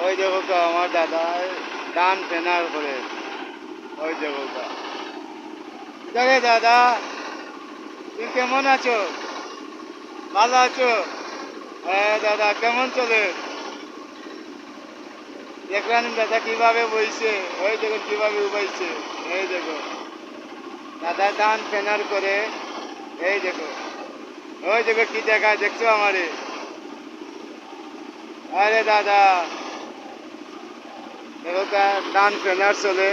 ওই দেখো তো আমার দাদা ধান ফেনার করে। ওই দেখো তো। রে দাদা, তুমি কেমন আছো? ভালো আছো? হ্যাঁ দাদা, কেমন চলে? দেখলেন দাদা কিভাবে বইছে? ওই দেখো কিভাবে উবাইছে। এই দেখো দাদা ধান ফেনার করে। এই দেখো, ওই দেখো কি দেখায়, দেখছো আমারে? আরে দাদা, দেখো ধান ফেনার চলে।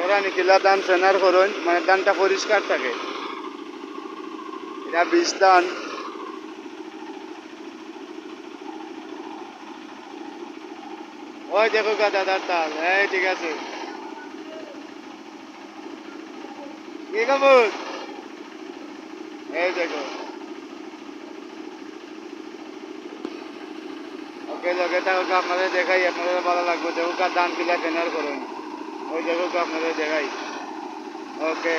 ওরা নিখিলা ধান ফেনার করুন, মানে ধানটা পরিষ্কার থাকে। এটা বীজ ধান। ওই দেখো দাদার তাল। এই ঠিক আছে। কি খবর? এই দেখো। ওকে লগে থাকুক, আপনাদের দেখাই, আপনাদের ভালো লাগবে। দেখুক ধান কিলা ফেনার করুন। ওই দেখুক আপনাদের দেখাই। ওকে।